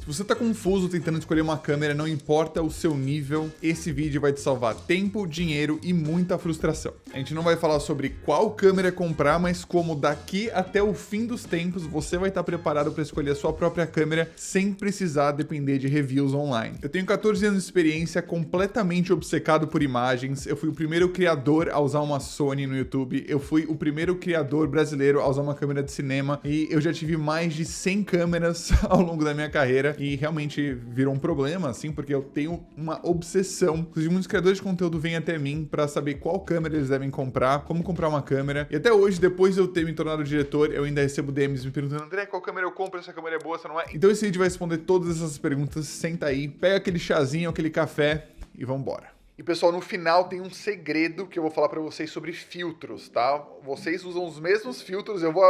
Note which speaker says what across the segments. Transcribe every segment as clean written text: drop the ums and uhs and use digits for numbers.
Speaker 1: Se você tá confuso tentando escolher uma câmera, não importa o seu nível, esse vídeo vai te salvar tempo, dinheiro e muita frustração. A gente não vai falar sobre qual câmera comprar, mas como daqui até o fim dos tempos você vai estar preparado para escolher a sua própria câmera sem precisar depender de reviews online. Eu tenho 14 anos de experiência, completamente obcecado por imagens. Eu fui o primeiro criador a usar uma Sony no YouTube. Eu fui o primeiro criador brasileiro a usar uma câmera de cinema e eu já tive mais de 100 câmeras ao longo da minha carreira e realmente virou um problema, assim, porque eu tenho uma obsessão. Inclusive, muitos criadores de conteúdo vêm até mim para saber qual câmera eles devem comprar, como comprar uma câmera. E até hoje, depois de eu ter me tornado diretor, eu ainda recebo DMs me perguntando: André, qual câmera eu compro? Essa câmera é boa, essa não é? Então esse vídeo vai responder todas essas perguntas. Senta aí, pega aquele chazinho, aquele café e vambora. E pessoal, no final tem um segredo que eu vou falar pra vocês sobre filtros, tá? Vocês usam os mesmos filtros, eu vou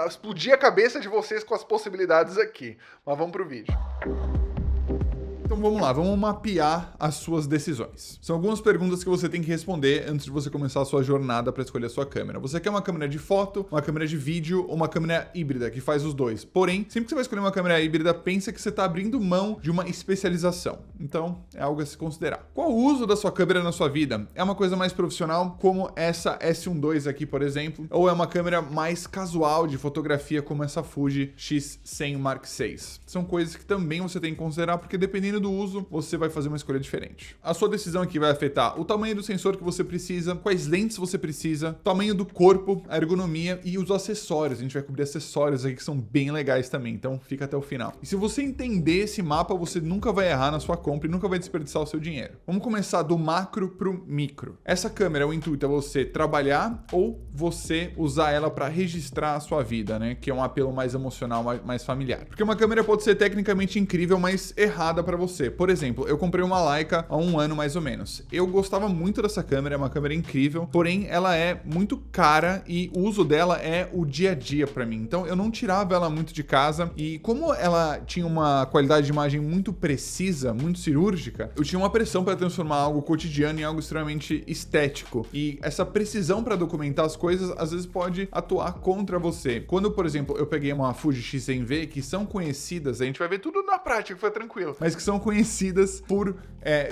Speaker 1: explodir a cabeça de vocês com as possibilidades aqui. Mas vamos pro vídeo. Então vamos lá, vamos mapear as suas decisões. São algumas perguntas que você tem que responder antes de você começar a sua jornada para escolher a sua câmera. Você quer uma câmera de foto, uma câmera de vídeo ou uma câmera híbrida, que faz os dois. Porém, sempre que você vai escolher uma câmera híbrida, pensa que você está abrindo mão de uma especialização. Então, é algo a se considerar. Qual o uso da sua câmera na sua vida? É uma coisa mais profissional, como essa S12 aqui, por exemplo, ou é uma câmera mais casual de fotografia, como essa Fuji X100 Mark VI? São coisas que também você tem que considerar, porque dependendo do uso, você vai fazer uma escolha diferente. A sua decisão aqui vai afetar o tamanho do sensor que você precisa, quais lentes você precisa, tamanho do corpo, a ergonomia e os acessórios. A gente vai cobrir acessórios aqui que são bem legais também, então fica até o final. E se você entender esse mapa, você nunca vai errar na sua compra e nunca vai desperdiçar o seu dinheiro. Vamos começar do macro pro micro. Essa câmera, o intuito é você trabalhar ou você usar ela para registrar a sua vida, né? Que é um apelo mais emocional, mais familiar. Porque uma câmera pode ser tecnicamente incrível, mas errada para você. Por exemplo, eu comprei uma Leica há um ano mais ou menos. Eu gostava muito dessa câmera, é uma câmera incrível, porém ela é muito cara e o uso dela é o dia a dia para mim. Então eu não tirava ela muito de casa e como ela tinha uma qualidade de imagem muito precisa, muito cirúrgica, eu tinha uma pressão para transformar algo cotidiano em algo extremamente estético. E essa precisão para documentar as coisas às vezes pode atuar contra você. Quando, por exemplo, eu peguei uma Fuji X100V, que são conhecidas, a gente vai ver tudo na prática, foi tranquilo, mas que são conhecidas por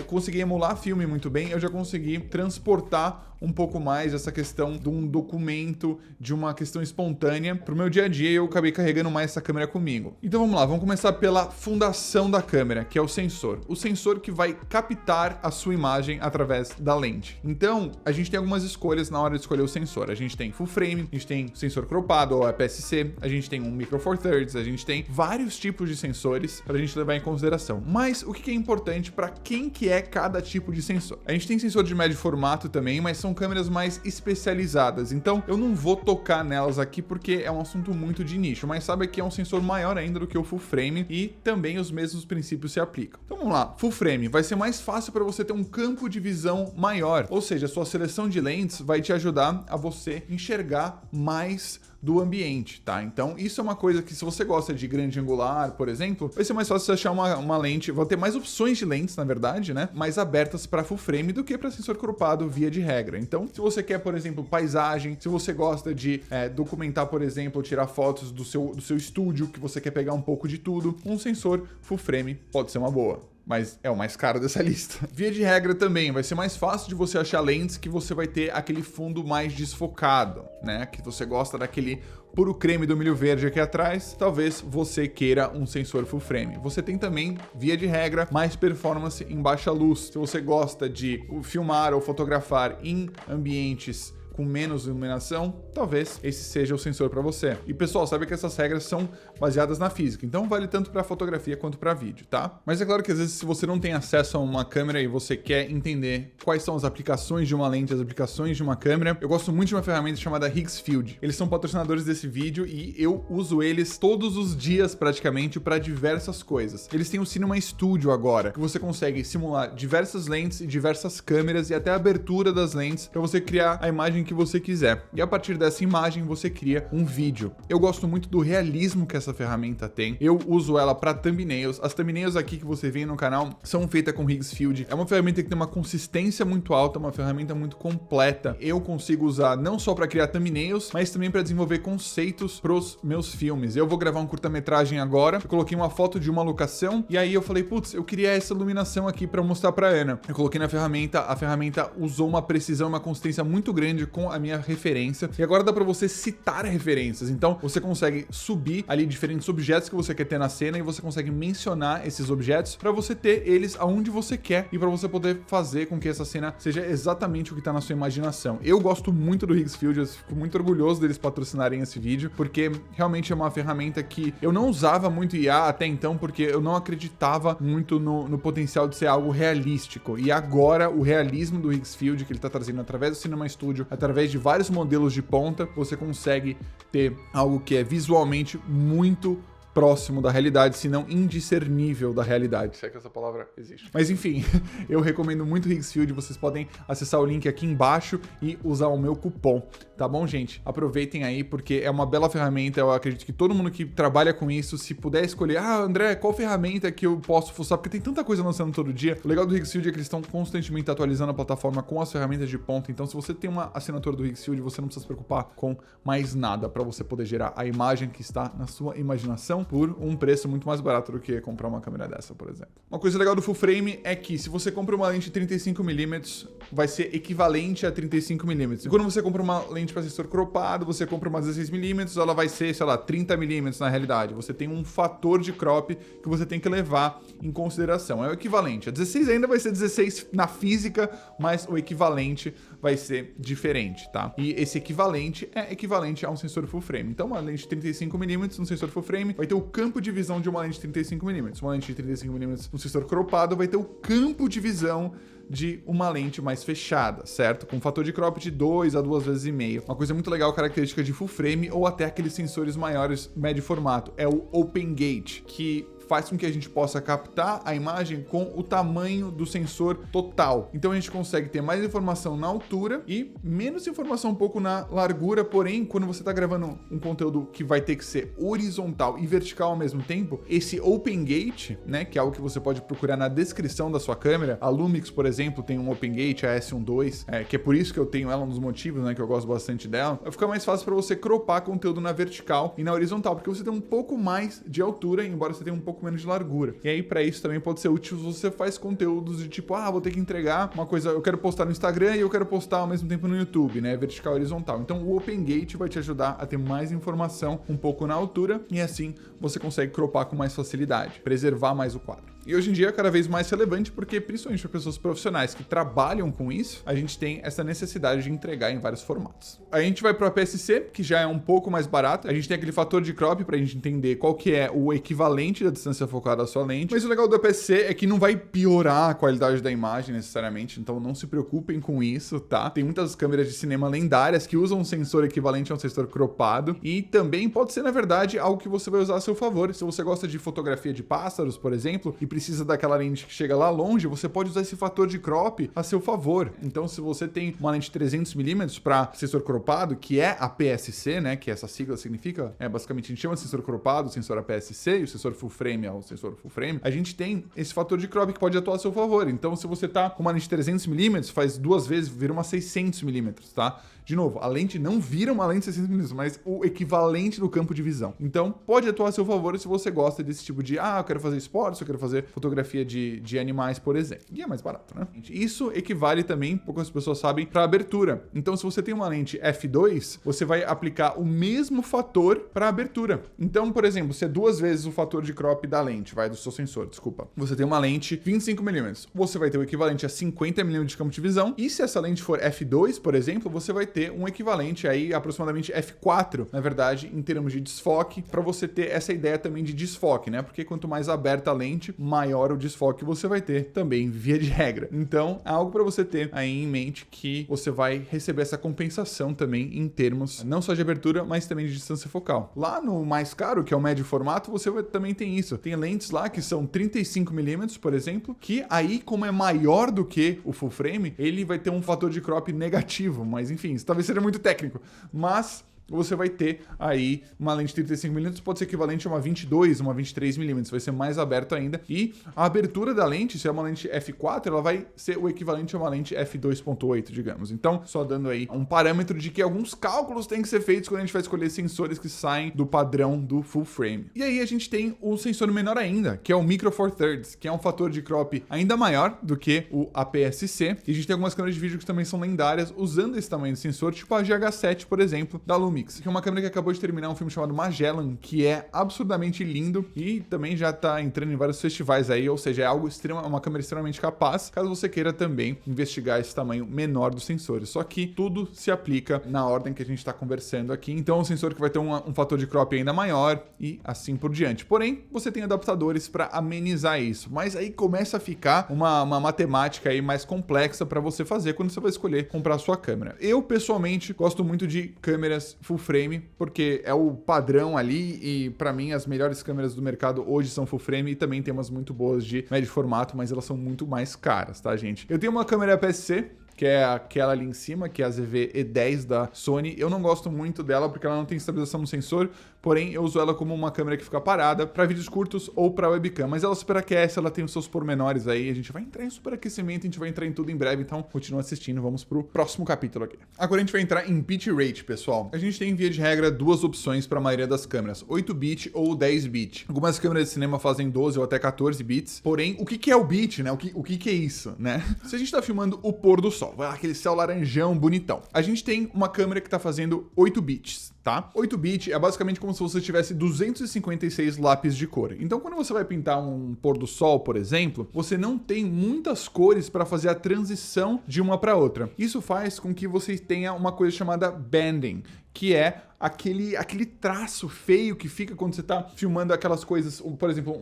Speaker 1: conseguir emular filme muito bem, eu já consegui transportar um pouco mais essa questão de um documento, de uma questão espontânea pro meu dia a dia e eu acabei carregando mais essa câmera comigo. Então vamos lá, vamos começar pela fundação da câmera, que é o sensor. O sensor que vai captar a sua imagem através da lente. Então, a gente tem algumas escolhas na hora de escolher o sensor. A gente tem full frame, a gente tem sensor cropado ou APS-C, a gente tem um micro four thirds, a gente tem vários tipos de sensores pra gente levar em consideração. Mas o que é importante para quem que é cada tipo de sensor? A gente tem sensor de médio formato também, mas são câmeras mais especializadas. Então, eu não vou tocar nelas aqui porque é um assunto muito de nicho, mas sabe que é um sensor maior ainda do que o full frame e também os mesmos princípios se aplicam. Então, vamos lá. Full frame vai ser mais fácil para você ter um campo de visão maior, ou seja, a sua seleção de lentes vai te ajudar a você enxergar mais do ambiente, tá? Então, isso é uma coisa que se você gosta de grande angular, por exemplo, vai ser mais fácil você achar uma lente, vai ter mais opções de lentes, na verdade, né? Mais abertas para full frame do que para sensor cropado via de regra. Então, se você quer, por exemplo, paisagem, se você gosta de documentar, por exemplo, tirar fotos do seu estúdio, que você quer pegar um pouco de tudo, um sensor full frame pode ser uma boa. Mas é o mais caro dessa lista. Via de regra também, vai ser mais fácil de você achar lentes que você vai ter aquele fundo mais desfocado, né? Que você gosta daquele puro creme do milho verde aqui atrás, talvez você queira um sensor full frame. Você tem também, via de regra, mais performance em baixa luz. Se você gosta de filmar ou fotografar em ambientes com menos iluminação, talvez esse seja o sensor para você. E pessoal, sabe que essas regras são baseadas na física, então vale tanto para fotografia quanto para vídeo, tá? Mas é claro que às vezes se você não tem acesso a uma câmera e você quer entender quais são as aplicações de uma lente, as aplicações de uma câmera, eu gosto muito de uma ferramenta chamada Higgs Field. Eles são patrocinadores desse vídeo e eu uso eles todos os dias praticamente para diversas coisas. Eles têm o Cinema Studio agora, que você consegue simular diversas lentes e diversas câmeras e até a abertura das lentes para você criar a imagem imagem que você quiser. E a partir dessa imagem você cria um vídeo. Eu gosto muito do realismo que essa ferramenta tem. Eu uso ela para thumbnails. As thumbnails aqui que você vê no canal são feitas com Higgsfield. É uma ferramenta que tem uma consistência muito alta, uma ferramenta muito completa. Eu consigo usar não só para criar thumbnails, mas também para desenvolver conceitos pros meus filmes. Eu vou gravar um curta-metragem agora. Eu coloquei uma foto de uma locação e aí eu falei, putz, eu queria essa iluminação aqui para mostrar para Ana. Eu coloquei na ferramenta, a ferramenta usou uma precisão, uma consistência muito grande com a minha referência. E agora dá para você citar referências. Então você consegue subir ali diferentes objetos que você quer ter na cena e você consegue mencionar esses objetos para você ter eles aonde você quer e para você poder fazer com que essa cena seja exatamente o que tá na sua imaginação. Eu gosto muito do Higgsfield, eu fico muito orgulhoso deles patrocinarem esse vídeo, porque realmente é uma ferramenta que eu não usava muito IA até então, porque eu não acreditava muito no potencial de ser algo realístico. E agora o realismo do Higgsfield que ele tá trazendo através do Cinema Studio, através de vários modelos de ponta, você consegue ter algo que é visualmente muito próximo da realidade, se não indiscernível da realidade, se é que essa palavra existe. Mas enfim, eu recomendo muito o Higgsfield, vocês podem acessar o link aqui embaixo e usar o meu cupom, tá bom, gente? Aproveitem aí, porque é uma bela ferramenta, eu acredito que todo mundo que trabalha com isso, se puder escolher, André, qual ferramenta que eu posso fuçar, porque tem tanta coisa lançando todo dia. O legal do Higgsfield é que eles estão constantemente atualizando a plataforma com as ferramentas de ponta, então se você tem uma assinatura do Higgsfield, você não precisa se preocupar com mais nada para você poder gerar a imagem que está na sua imaginação por um preço muito mais barato do que comprar uma câmera dessa, por exemplo. Uma coisa legal do full frame é que se você compra uma lente 35mm, vai ser equivalente a 35mm. E quando você compra uma lente para sensor cropado, você compra uma 16mm, ela vai ser, sei lá, 30mm na realidade. Você tem um fator de crop que você tem que levar em consideração. É o equivalente. A 16 ainda vai ser 16 na física, mas o equivalente vai ser diferente, tá? E esse equivalente é equivalente a um sensor full frame. Então, uma lente 35mm, um sensor full frame, vai ter o campo de visão de uma lente 35mm. Uma lente de 35mm, um sensor cropado, vai ter o campo de visão de uma lente mais fechada, certo? Com um fator de crop de 2 a 2,5 vezes. Uma coisa muito legal, característica de full frame ou até aqueles sensores maiores, médio formato, é o Open Gate, que faz com que a gente possa captar a imagem com o tamanho do sensor total. Então a gente consegue ter mais informação na altura e menos informação um pouco na largura, porém, quando você está gravando um conteúdo que vai ter que ser horizontal e vertical ao mesmo tempo, esse Open Gate, né, que é algo que você pode procurar na descrição da sua câmera, a Lumix, por exemplo, tem um Open Gate, a S12, que é por isso que eu tenho ela, um dos motivos, né, que eu gosto bastante dela, vai ficar mais fácil para você cropar conteúdo na vertical e na horizontal, porque você tem um pouco mais de altura, embora você tenha um pouco menos de largura. E aí, para isso também pode ser útil se você faz conteúdos de tipo, vou ter que entregar uma coisa, eu quero postar no Instagram e eu quero postar ao mesmo tempo no YouTube, né? Vertical e horizontal. Então, o Open Gate vai te ajudar a ter mais informação um pouco na altura e assim você consegue cropar com mais facilidade, preservar mais o quadro. E hoje em dia é cada vez mais relevante porque, principalmente para pessoas profissionais que trabalham com isso, a gente tem essa necessidade de entregar em vários formatos. A gente vai para o APS-C, que já é um pouco mais barato. A gente tem aquele fator de crop para a gente entender qual que é o equivalente da distância focada à sua lente. Mas o legal do APS-C é que não vai piorar a qualidade da imagem necessariamente, então não se preocupem com isso, tá? Tem muitas câmeras de cinema lendárias que usam um sensor equivalente a um sensor cropado e também pode ser, na verdade, algo que você vai usar a seu favor. Se você gosta de fotografia de pássaros, por exemplo, e precisa daquela lente que chega lá longe, você pode usar esse fator de crop a seu favor. Então, se você tem uma lente 300mm para sensor cropado, que é APS-C, né, que essa sigla significa, basicamente a gente chama de sensor cropado, sensor APS-C, e o sensor full frame é o sensor full frame, a gente tem esse fator de crop que pode atuar a seu favor. Então, se você tá com uma lente 300mm, faz 2 vezes, vira uma 600mm, tá? De novo, a lente não vira uma lente 600mm, mas o equivalente do campo de visão. Então, pode atuar a seu favor se você gosta desse tipo de, eu quero fazer esportes, eu quero fazer fotografia de animais, por exemplo. E é mais barato, né? Isso equivale também, poucas pessoas sabem, para abertura. Então, se você tem uma lente f2, você vai aplicar o mesmo fator para abertura. Então, por exemplo, se é 2 vezes o fator de crop da lente, do seu sensor, desculpa. Você tem uma lente 25mm, você vai ter o equivalente a 50mm de campo de visão. E se essa lente for f2, por exemplo, você vai ter um equivalente aí aproximadamente f4, na verdade, em termos de desfoque, para você ter essa ideia também de desfoque, né? Porque quanto mais aberta a lente, maior o desfoque que você vai ter também, via de regra. Então, é algo para você ter aí em mente que você vai receber essa compensação também em termos não só de abertura, mas também de distância focal. Lá no mais caro, que é o médio formato, você também tem isso. Tem lentes lá que são 35mm, por exemplo, que aí, como é maior do que o full frame, ele vai ter um fator de crop negativo, mas enfim, isso talvez seja muito técnico, mas você vai ter aí uma lente de 35mm, pode ser equivalente a uma 22, uma 23mm, vai ser mais aberto ainda. E a abertura da lente, se é uma lente f4, ela vai ser o equivalente a uma lente f2.8, digamos. Então, só dando aí um parâmetro de que alguns cálculos têm que ser feitos quando a gente vai escolher sensores que saem do padrão do full frame. E aí a gente tem o sensor menor ainda, que é o Micro Four Thirds, que é um fator de crop ainda maior do que o APS-C. E a gente tem algumas câmeras de vídeo que também são lendárias usando esse tamanho de sensor, tipo a GH7, por exemplo, da Lumix, que é uma câmera que acabou de terminar um filme chamado Magellan, que é absurdamente lindo e também já tá entrando em vários festivais aí, ou seja, é algo uma câmera extremamente capaz, caso você queira também investigar esse tamanho menor dos sensores. Só que tudo se aplica na ordem que a gente está conversando aqui. Então, um sensor que vai ter um fator de crop ainda maior e assim por diante. Porém, você tem adaptadores para amenizar isso, mas aí começa a ficar uma matemática aí mais complexa para você fazer quando você vai escolher comprar a sua câmera. Eu, pessoalmente, gosto muito de câmeras full frame, porque é o padrão ali e para mim as melhores câmeras do mercado hoje são full frame e também tem umas muito boas de médio formato, mas elas são muito mais caras, tá, gente? Eu tenho uma câmera APS-C, que é aquela ali em cima, que é a ZV-E10 da Sony. Eu não gosto muito dela porque ela não tem estabilização no sensor, porém eu uso ela como uma câmera que fica parada para vídeos curtos ou para webcam. Mas ela superaquece, ela tem os seus pormenores aí, a gente vai entrar em superaquecimento, a gente vai entrar em tudo em breve, então continua assistindo, vamos pro próximo capítulo aqui. Agora a gente vai entrar em bitrate, pessoal. A gente tem, via de regra, duas opções para a maioria das câmeras, 8-bit ou 10-bit. Algumas câmeras de cinema fazem 12 ou até 14 bits, porém, o que é o bit, né? O que é isso, né? Se a gente tá filmando o pôr do sol, vai lá, aquele céu laranjão, bonitão. A gente tem uma câmera que tá fazendo 8 bits, tá? 8-bit é basicamente como se você tivesse 256 lápis de cor. Então, quando você vai pintar um pôr do sol, por exemplo, você não tem muitas cores para fazer a transição de uma para outra. Isso faz com que você tenha uma coisa chamada banding, que é aquele traço feio que fica quando você tá filmando aquelas coisas, por exemplo,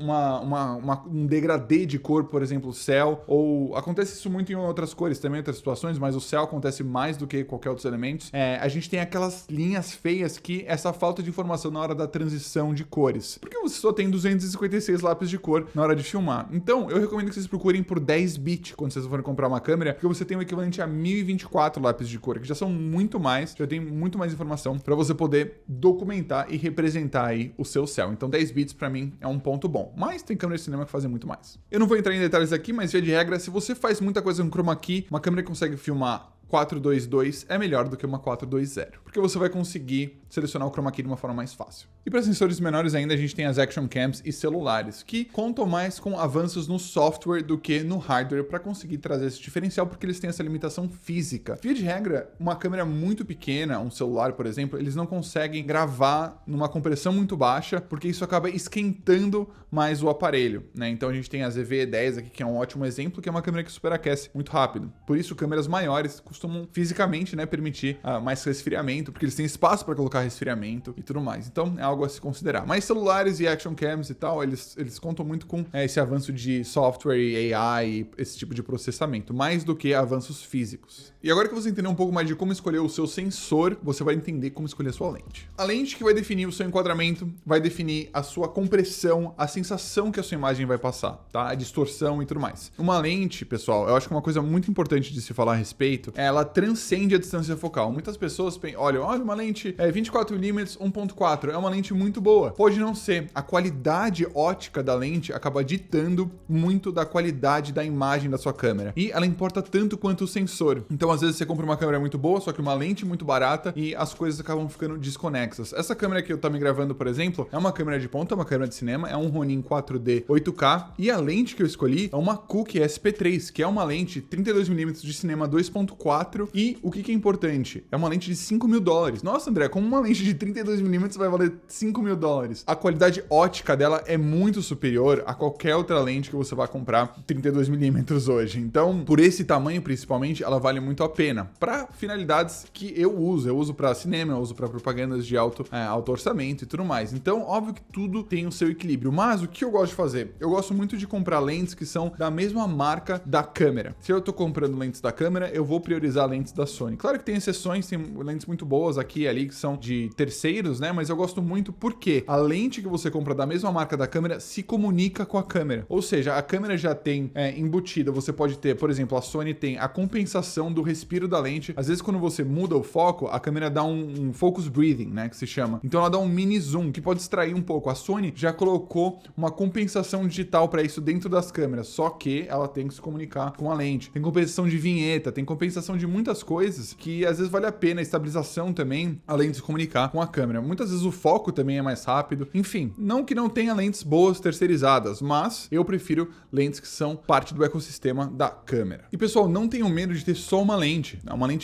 Speaker 1: um degradê de cor, por exemplo, o céu, ou acontece isso muito em outras cores também, em outras situações, mas o céu acontece mais do que qualquer outros elementos. A gente tem aquelas linhas feias que essa falta de informação na hora da transição de cores, porque você só tem 256 lápis de cor na hora de filmar. Então, eu recomendo que vocês procurem por 10-bit quando vocês forem comprar uma câmera, porque você tem o equivalente a 1024 lápis de cor, que já são muito mais, já tem muito mais informação para você poder documentar e representar aí o seu céu. Então 10 bits para mim é um ponto bom, mas tem câmeras de cinema que fazem muito mais. Eu não vou entrar em detalhes aqui, mas via de regra, se você faz muita coisa no chroma key, uma câmera que consegue filmar 422 é melhor do que uma 420, porque você vai conseguir selecionar o chroma key de uma forma mais fácil. E para sensores menores ainda, a gente tem as action cams e celulares, que contam mais com avanços no software do que no hardware para conseguir trazer esse diferencial, porque eles têm essa limitação física. Via de regra, uma câmera muito pequena, um celular, por exemplo, eles não conseguem gravar numa compressão muito baixa, porque isso acaba esquentando mais o aparelho, né? Então a gente tem a ZV-E10 aqui, que é um ótimo exemplo, que é uma câmera que superaquece muito rápido. Por isso, câmeras maiores costumam fisicamente, né, permitir mais resfriamento, porque eles têm espaço para colocar resfriamento e tudo mais. Então é algo a se considerar. Mas celulares e action cams e tal, eles contam muito com esse avanço de software e AI e esse tipo de processamento, mais do que avanços físicos. E agora que você entendeu um pouco mais de como escolher o seu sensor, você vai entender como escolher a sua lente. A lente que vai definir o seu enquadramento, vai definir a sua compressão, a sensação que a sua imagem vai passar, tá? A distorção e tudo mais. Uma lente, pessoal, eu acho que uma coisa muito importante de se falar a respeito, ela transcende a distância focal. Muitas pessoas olha uma lente 24mm 1.4, é uma lente muito boa. Pode não ser. A qualidade ótica da lente acaba ditando muito da qualidade da imagem da sua câmera. E ela importa tanto quanto o sensor. Então, às vezes, você compra uma câmera muito boa, só que uma lente muito barata e as coisas acabam ficando desconexas. Essa câmera que eu tô me gravando, por exemplo, é uma câmera de ponta, uma câmera de cinema, é um Ronin 4D 8K e a lente que eu escolhi é uma Cooke SP3, que é uma lente 32mm de cinema 2.4 e o que é importante? É uma lente de $5.000. Nossa, André, como uma lente de 32mm vai valer $5.000. A qualidade ótica dela é muito superior a qualquer outra lente que você vai comprar 32mm hoje. Então, por esse tamanho principalmente, ela vale muito a pena para finalidades que eu uso para cinema, eu uso para propagandas de alto orçamento e tudo mais. Então, óbvio que tudo tem o seu equilíbrio, mas o que eu gosto de fazer? Eu gosto muito de comprar lentes que são da mesma marca da câmera. Se eu tô comprando lentes da câmera, eu vou priorizar lentes da Sony. Claro que tem exceções, tem lentes muito boas aqui e ali que são de terceiros, né? Mas eu gosto muito porque a lente que você compra da mesma marca da câmera se comunica com a câmera. Ou seja, a câmera já tem embutida, você pode ter, por exemplo, a Sony tem a compensação do respiro da lente. Às vezes quando você muda o foco, a câmera dá um focus breathing, né? Que se chama. Então ela dá um mini zoom, que pode distrair um pouco. A Sony já colocou uma compensação digital para isso dentro das câmeras, só que ela tem que se comunicar com a lente. Tem compensação de vinheta, tem compensação de muitas coisas que às vezes vale a pena, a estabilização também, além de se comunicar com a câmera. Muitas vezes o foco também é mais rápido. Enfim, não que não tenha lentes boas terceirizadas, mas eu prefiro lentes que são parte do ecossistema da câmera. E pessoal, não tenham medo de ter só uma lente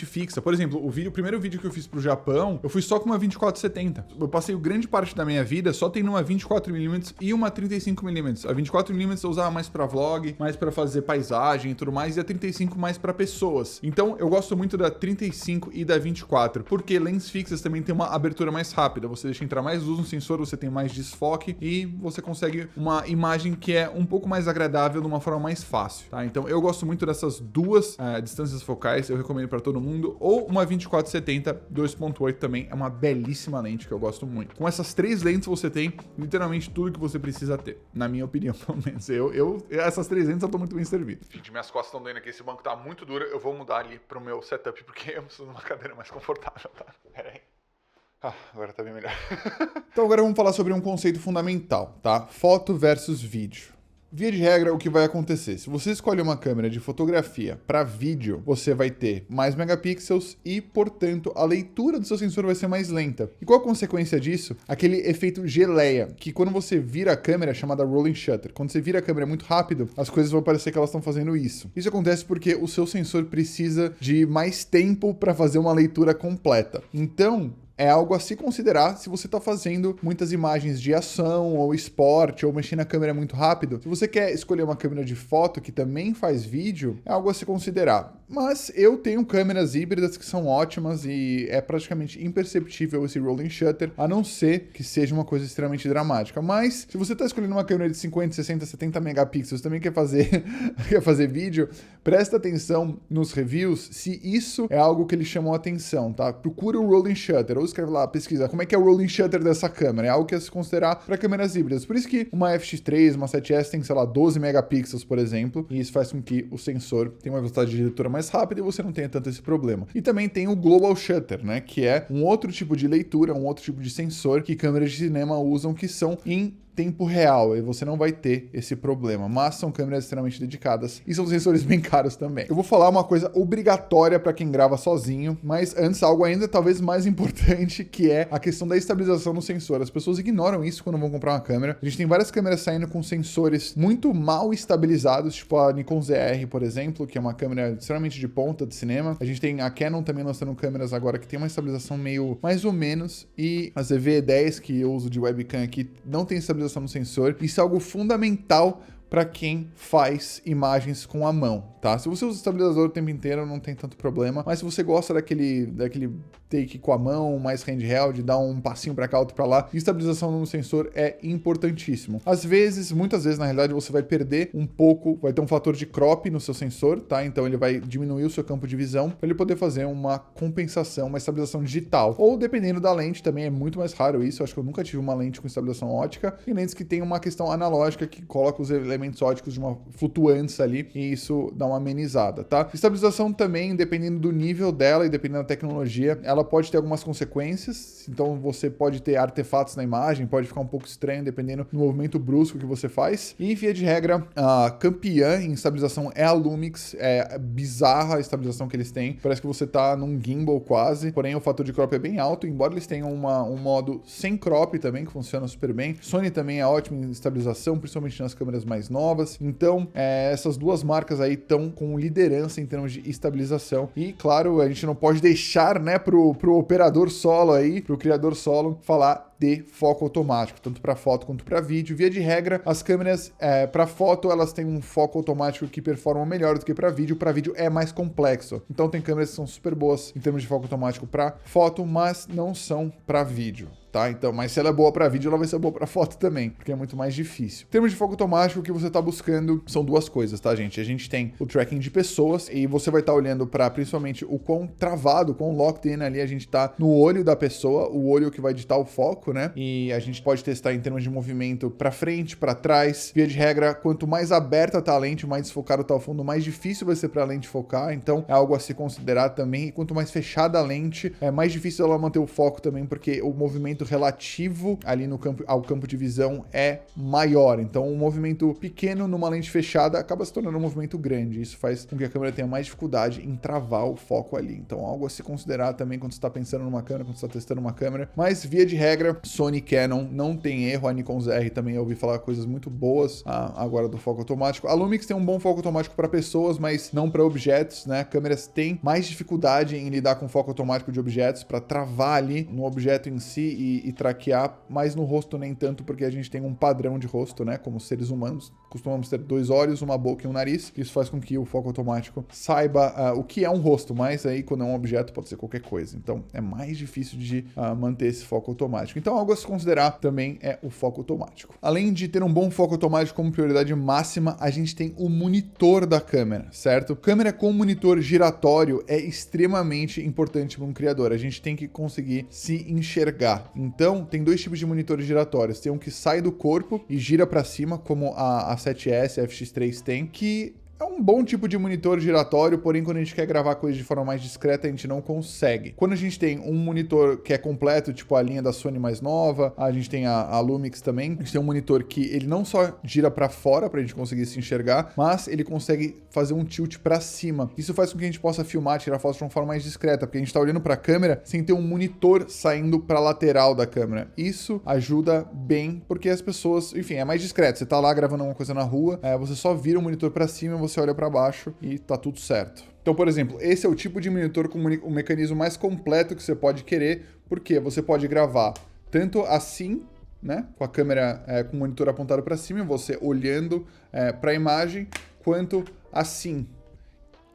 Speaker 1: fixa. Por exemplo, o primeiro vídeo que eu fiz pro Japão, eu fui só com uma 24-70. Eu passei grande parte da minha vida só tendo uma 24mm e uma 35mm. A 24mm eu usava mais pra vlog, mais pra fazer paisagem e tudo mais, e a 35 mais pra pessoas. Então eu gosto muito da 35 e da 24, porque lentes fixas também tem uma abertura mais rápida. Você deixa entrar mais luz no sensor, você tem mais desfoque e você consegue uma imagem que é um pouco mais agradável de uma forma mais fácil, tá? Então eu gosto muito dessas duas distâncias focais, eu recomendo para todo mundo, ou uma 24-70 2.8 também é uma belíssima lente que eu gosto muito. Com essas três lentes você tem literalmente tudo que você precisa ter, na minha opinião, pelo menos. Essas três lentes eu tô muito bem servido. Gente, minhas costas estão doendo aqui, esse banco tá muito duro, eu vou mudar ali pro meu setup porque eu preciso de uma cadeira mais confortável, tá? Pera aí. Agora tá bem melhor. Então agora vamos falar sobre um conceito fundamental, tá? Foto versus vídeo. Via de regra, o que vai acontecer? Se você escolhe uma câmera de fotografia para vídeo, você vai ter mais megapixels e, portanto, a leitura do seu sensor vai ser mais lenta. E qual a consequência disso? Aquele efeito geleia, que quando você vira a câmera é chamada rolling shutter. Quando você vira a câmera muito rápido, as coisas vão parecer que elas estão fazendo isso. Isso acontece porque o seu sensor precisa de mais tempo para fazer uma leitura completa. Então, é algo a se considerar se você está fazendo muitas imagens de ação ou esporte ou mexendo na câmera muito rápido. Se você quer escolher uma câmera de foto que também faz vídeo, é algo a se considerar. Mas eu tenho câmeras híbridas que são ótimas e é praticamente imperceptível esse rolling shutter, a não ser que seja uma coisa extremamente dramática. Mas se você está escolhendo uma câmera de 50, 60, 70 megapixels, também quer fazer vídeo, presta atenção nos reviews se isso é algo que eles chamam a atenção, tá? Procura o rolling shutter, ou escreve lá, pesquisa como é que é o rolling shutter dessa câmera. É algo que é se considerar para câmeras híbridas. Por isso que uma FX3, uma 7S tem, sei lá, 12 megapixels, por exemplo, e isso faz com que o sensor tenha uma velocidade de leitura mais rápida e você não tenha tanto esse problema. E também tem o global shutter, né, que é um outro tipo de leitura, um outro tipo de sensor que câmeras de cinema usam, que são em tempo real, e você não vai ter esse problema, mas são câmeras extremamente dedicadas e são sensores bem caros também. Eu vou falar uma coisa obrigatória para quem grava sozinho, mas antes algo ainda talvez mais importante, que é a questão da estabilização no sensor. As pessoas ignoram isso quando vão comprar uma câmera. A gente tem várias câmeras saindo com sensores muito mal estabilizados, tipo a Nikon ZR, por exemplo, que é uma câmera extremamente de ponta de cinema. A gente tem a Canon também lançando câmeras agora que tem uma estabilização meio mais ou menos, e a ZV-E10, que eu uso de webcam aqui, não tem estabilização no sensor. Isso é algo fundamental para quem faz imagens com a mão, tá? Se você usa o estabilizador o tempo inteiro, não tem tanto problema, mas se você gosta daquele take com a mão, mais handheld, dar um passinho para cá, outro para lá, estabilização no sensor é importantíssimo. Muitas vezes, na realidade, você vai perder um pouco, vai ter um fator de crop no seu sensor, tá? Então ele vai diminuir o seu campo de visão para ele poder fazer uma compensação, uma estabilização digital. Ou dependendo da lente, também é muito mais raro isso. Eu acho que eu nunca tive uma lente com estabilização ótica, e lentes que tem uma questão analógica que coloca os elementos óticos de uma flutuância ali, e isso dá uma amenizada, tá? Estabilização também, dependendo do nível dela e dependendo da tecnologia, ela pode ter algumas consequências. Então você pode ter artefatos na imagem, pode ficar um pouco estranho dependendo do movimento brusco que você faz. E via de regra, a campeã em estabilização é a Lumix. É bizarra a estabilização que eles têm, parece que você tá num gimbal quase, porém o fator de crop é bem alto, embora eles tenham um modo sem crop também, que funciona super bem. Sony também é ótimo em estabilização, principalmente nas câmeras mais mais novas. Então, essas duas marcas aí estão com liderança em termos de estabilização. E, claro, a gente não pode deixar, né, pro operador solo aí, pro criador solo, falar de foco automático, tanto para foto quanto para vídeo. Via de regra, as câmeras para foto, elas têm um foco automático que performa melhor do que para vídeo. Para vídeo é mais complexo. Então tem câmeras que são super boas em termos de foco automático para foto, mas não são para vídeo. Tá? Então, mas se ela é boa para vídeo, ela vai ser boa para foto também, porque é muito mais difícil. Em termos de foco automático, o que você está buscando são duas coisas, tá, gente? A gente tem o tracking de pessoas e você vai estar olhando para principalmente o quão travado, quão locked in ali a gente tá no olho da pessoa, o olho que vai ditar o foco, né? E a gente pode testar em termos de movimento para frente, para trás. Via de regra, quanto mais aberta tá a lente, mais desfocado tá o fundo, mais difícil vai ser para a lente focar. Então, é algo a se considerar também. E quanto mais fechada a lente, é mais difícil ela manter o foco também, porque o movimento relativo ali no campo, ao campo de visão é maior. Então, um movimento pequeno numa lente fechada acaba se tornando um movimento grande. Isso faz com que a câmera tenha mais dificuldade em travar o foco ali. Então, algo a se considerar também quando você está pensando numa câmera, quando você está testando uma câmera. Mas, via de regra, Sony e Canon não tem erro. A Nikon ZR também eu ouvi falar coisas muito boas agora do foco automático. A Lumix tem um bom foco automático para pessoas, mas não para objetos, né? Câmeras têm mais dificuldade em lidar com foco automático de objetos para travar ali no objeto em si e traquear, mas no rosto nem tanto, porque a gente tem um padrão de rosto, né? Como seres humanos, costumamos ter 2 olhos, uma boca e um nariz. Isso faz com que o foco automático saiba o que é um rosto, mas aí quando é um objeto pode ser qualquer coisa. Então é mais difícil de manter esse foco automático. Então algo a se considerar também é o foco automático. Além de ter um bom foco automático como prioridade máxima, a gente tem o monitor da câmera, certo? Câmera com monitor giratório é extremamente importante para um criador. A gente tem que conseguir se enxergar. Então, tem 2 tipos de monitores giratórios. Tem um que sai do corpo e gira para cima, como a 7S, a FX3 tem, que é um bom tipo de monitor giratório, porém quando a gente quer gravar coisas de forma mais discreta, a gente não consegue. Quando a gente tem um monitor que é completo, tipo a linha da Sony mais nova, a gente tem a Lumix também, a gente tem um monitor que ele não só gira para fora pra gente conseguir se enxergar, mas ele consegue fazer um tilt para cima. Isso faz com que a gente possa filmar, tirar fotos de uma forma mais discreta, porque a gente tá olhando para a câmera sem ter um monitor saindo para lateral da câmera. Isso ajuda bem, porque as pessoas, enfim, é mais discreto. Você tá lá gravando alguma coisa na rua, você só vira o monitor para cima, você olha para baixo e tá tudo certo. Então, por exemplo, esse é o tipo de monitor com o mecanismo mais completo que você pode querer, porque você pode gravar tanto assim, né, com a câmera com o monitor apontado para cima, você olhando para a imagem, quanto assim.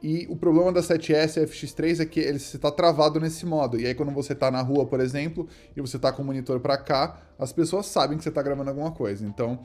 Speaker 1: E o problema da 7S e FX3 é que você está travado nesse modo. E aí quando você está na rua, por exemplo, e você está com o monitor para cá, as pessoas sabem que você está gravando alguma coisa. Então,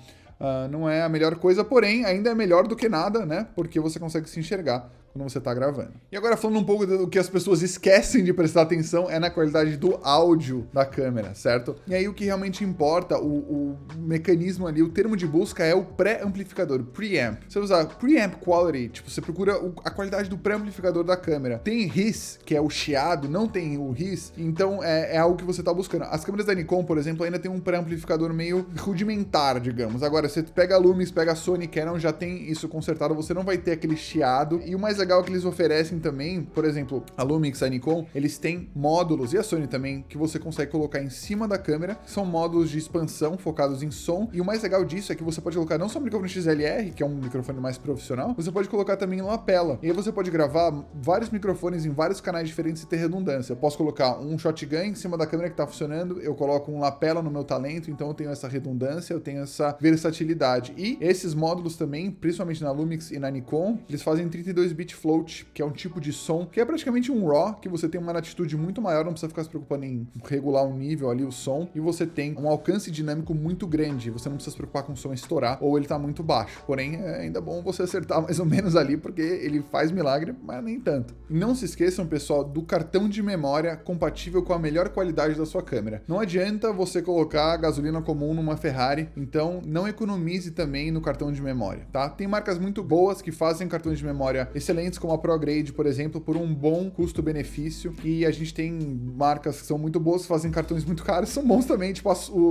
Speaker 1: não é a melhor coisa, porém, ainda é melhor do que nada, né? Porque você consegue se enxergar quando você está gravando. E agora falando um pouco do que as pessoas esquecem de prestar atenção é na qualidade do áudio da câmera, certo? E aí o que realmente importa, o mecanismo ali, o termo de busca é o pré-amplificador, preamp. Você usar preamp quality, tipo, você procura a qualidade do pré-amplificador da câmera. Tem hiss, que é o chiado, não tem o hiss, então é algo que você está buscando. As câmeras da Nikon, por exemplo, ainda tem um pré-amplificador meio rudimentar, digamos. Agora, você pega a Lumix, pega a Sony, Canon, já tem isso consertado, você não vai ter aquele chiado. E o mais legal é que eles oferecem também, por exemplo, a Lumix, a Nikon, eles têm módulos, e a Sony também, que você consegue colocar em cima da câmera, que são módulos de expansão focados em som, e o mais legal disso é que você pode colocar não só o microfone XLR, que é um microfone mais profissional, você pode colocar também em lapela, e aí você pode gravar vários microfones em vários canais diferentes e ter redundância. Eu posso colocar um shotgun em cima da câmera que tá funcionando, eu coloco um lapela no meu talento, então eu tenho essa redundância, eu tenho essa versatilidade. E esses módulos também, principalmente na Lumix e na Nikon, eles fazem 32-bit float, que é um tipo de som que é praticamente um RAW, que você tem uma latitude muito maior, não precisa ficar se preocupando em regular o nível ali, o som, e você tem um alcance dinâmico muito grande, você não precisa se preocupar com o som estourar ou ele tá muito baixo. Porém, é ainda bom você acertar mais ou menos ali, porque ele faz milagre, mas nem tanto. Não se esqueçam, pessoal, do cartão de memória compatível com a melhor qualidade da sua câmera. Não adianta você colocar gasolina comum numa Ferrari, então não economize também no cartão de memória, tá? Tem marcas muito boas que fazem cartões de memória excelentes, excelentes como a ProGrade, por exemplo, por um bom custo-benefício, e a gente tem marcas que são muito boas, fazem cartões muito caros, são bons também, tipo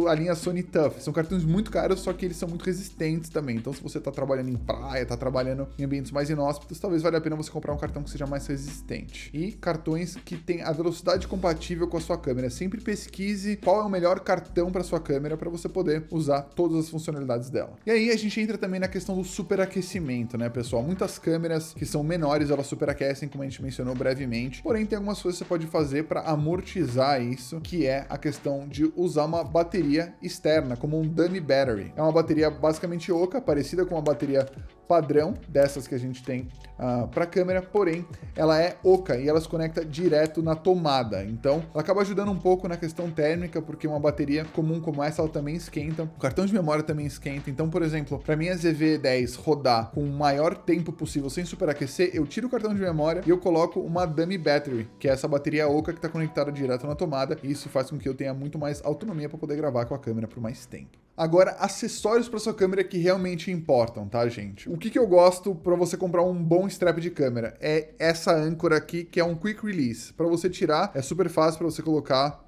Speaker 1: a linha Sony Tough. São cartões muito caros, só que eles são muito resistentes também. Então, se você tá trabalhando em praia, tá trabalhando em ambientes mais inóspitos, talvez valha a pena você comprar um cartão que seja mais resistente. E cartões que tem a velocidade compatível com a sua câmera. Sempre pesquise qual é o melhor cartão para sua câmera para você poder usar todas as funcionalidades dela. E aí a gente entra também na questão do superaquecimento, né, pessoal? Muitas câmeras que são menores, elas superaquecem, como a gente mencionou brevemente. Porém, tem algumas coisas que você pode fazer para amortizar isso, que é a questão de usar uma bateria externa, como um dummy battery. É uma bateria basicamente oca, parecida com uma bateria padrão dessas que a gente tem para câmera, porém ela é oca e ela se conecta direto na tomada. Então ela acaba ajudando um pouco na questão térmica, porque uma bateria comum como essa ela também esquenta, o cartão de memória também esquenta. Então, por exemplo, para minha ZV-10 rodar com o maior tempo possível sem superaquecer, eu tiro o cartão de memória e eu coloco uma dummy battery, que é essa bateria oca que está conectada direto na tomada, e isso faz com que eu tenha muito mais autonomia para poder gravar com a câmera por mais tempo. Agora, acessórios para sua câmera que realmente importam, tá, gente? O que eu gosto para você comprar um bom strap de câmera é essa âncora aqui, que é um quick release. Para você tirar, é super fácil para você colocar.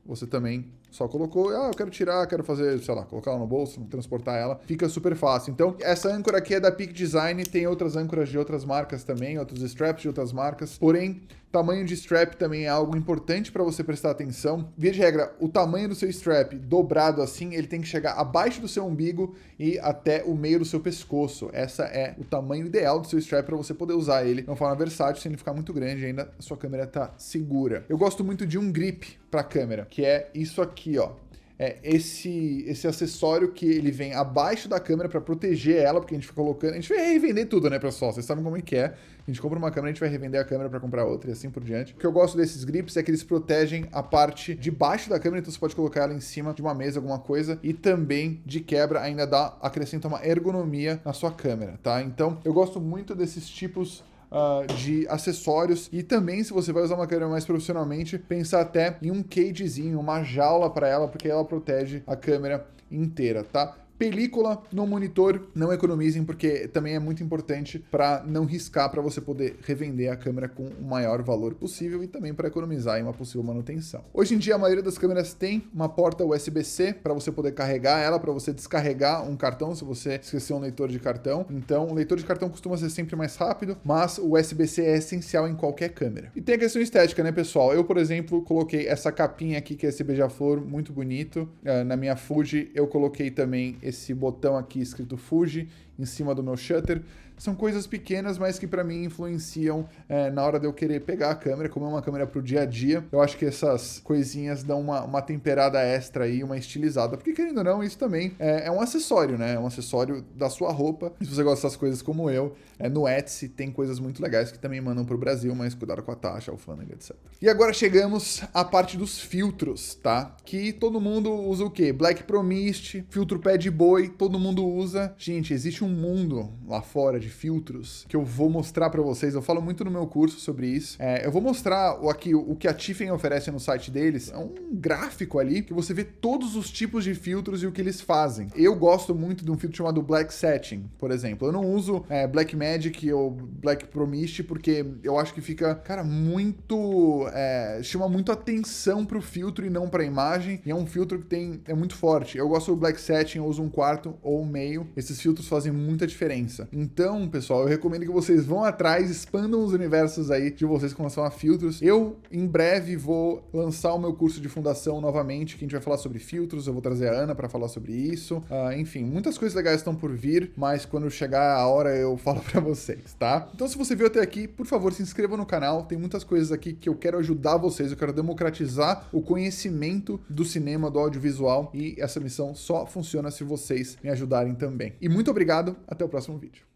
Speaker 1: Você também só colocou, eu quero tirar, quero fazer, sei lá, colocar ela no bolso, transportar ela, fica super fácil. Então, essa âncora aqui é da Peak Design, tem outras âncoras de outras marcas também, outros straps de outras marcas, porém, tamanho de strap também é algo importante para você prestar atenção. Via de regra, o tamanho do seu strap dobrado assim, ele tem que chegar abaixo do seu umbigo e até o meio do seu pescoço. Essa é o tamanho ideal do seu strap para você poder usar ele de uma forma versátil, sem ele ficar muito grande, ainda a sua câmera tá segura. Eu gosto muito de um grip para câmera, que é isso aqui, ó. É esse acessório que ele vem abaixo da câmera para proteger ela, porque a gente fica colocando... A gente vai revender tudo, né, pessoal? Vocês sabem como é que é. A gente compra uma câmera, a gente vai revender a câmera para comprar outra e assim por diante. O que eu gosto desses grips é que eles protegem a parte de baixo da câmera, então você pode colocar ela em cima de uma mesa, alguma coisa, e também, de quebra, ainda acrescenta uma ergonomia na sua câmera, tá? Então, eu gosto muito desses tipos de acessórios, e também, se você vai usar uma câmera mais profissionalmente, pensar até em um cagezinho, uma jaula para ela, porque ela protege a câmera inteira, tá? Película no monitor, não economizem, porque também é muito importante para não riscar, para você poder revender a câmera com o maior valor possível e também para economizar em uma possível manutenção. Hoje em dia, a maioria das câmeras tem uma porta USB-C para você poder carregar ela, para você descarregar um cartão se você esquecer um leitor de cartão. Então, o leitor de cartão costuma ser sempre mais rápido, mas o USB-C é essencial em qualquer câmera. E tem a questão estética, né, pessoal? Eu, por exemplo, coloquei essa capinha aqui, que é esse beija-flor, muito bonito. Na minha Fuji, eu coloquei também esse botão aqui escrito Fuji em cima do meu shutter. São coisas pequenas, mas que para mim influenciam na hora de eu querer pegar a câmera, como é uma câmera pro dia a dia. Eu acho que essas coisinhas dão uma temperada extra aí, uma estilizada, porque querendo ou não, isso também é um acessório, né? É um acessório da sua roupa. E se você gosta dessas coisas como eu, no Etsy tem coisas muito legais que também mandam pro Brasil, mas cuidado com a taxa, alfândega, etc. E agora chegamos à parte dos filtros, tá? Que todo mundo usa o quê? Black Pro Mist, filtro pé de boi, todo mundo usa. Gente, existe um mundo lá fora de filtros que eu vou mostrar para vocês. Eu falo muito no meu curso sobre isso. Eu vou mostrar aqui o que a Tiffen oferece no site deles. É um gráfico ali que você vê todos os tipos de filtros e o que eles fazem. Eu gosto muito de um filtro chamado Black Setting, por exemplo. Eu não uso Black Magic ou Black Pro Mist porque eu acho que fica, cara, muito... chama muito atenção pro filtro e não pra imagem. E é um filtro que é muito forte. Eu gosto do Black Setting, eu uso 1/4 ou 1/2. Esses filtros fazem muita diferença. Então, pessoal, eu recomendo que vocês vão atrás, expandam os universos aí de vocês com relação a filtros. Eu, em breve, vou lançar o meu curso de fundação novamente, que a gente vai falar sobre filtros. Eu vou trazer a Ana para falar sobre isso. Enfim, muitas coisas legais estão por vir, mas quando chegar a hora eu falo para vocês, tá? Então, se você viu até aqui, por favor, se inscreva no canal. Tem muitas coisas aqui que eu quero ajudar vocês. Eu quero democratizar o conhecimento do cinema, do audiovisual, e essa missão só funciona se vocês me ajudarem também. E muito obrigado, até o próximo vídeo.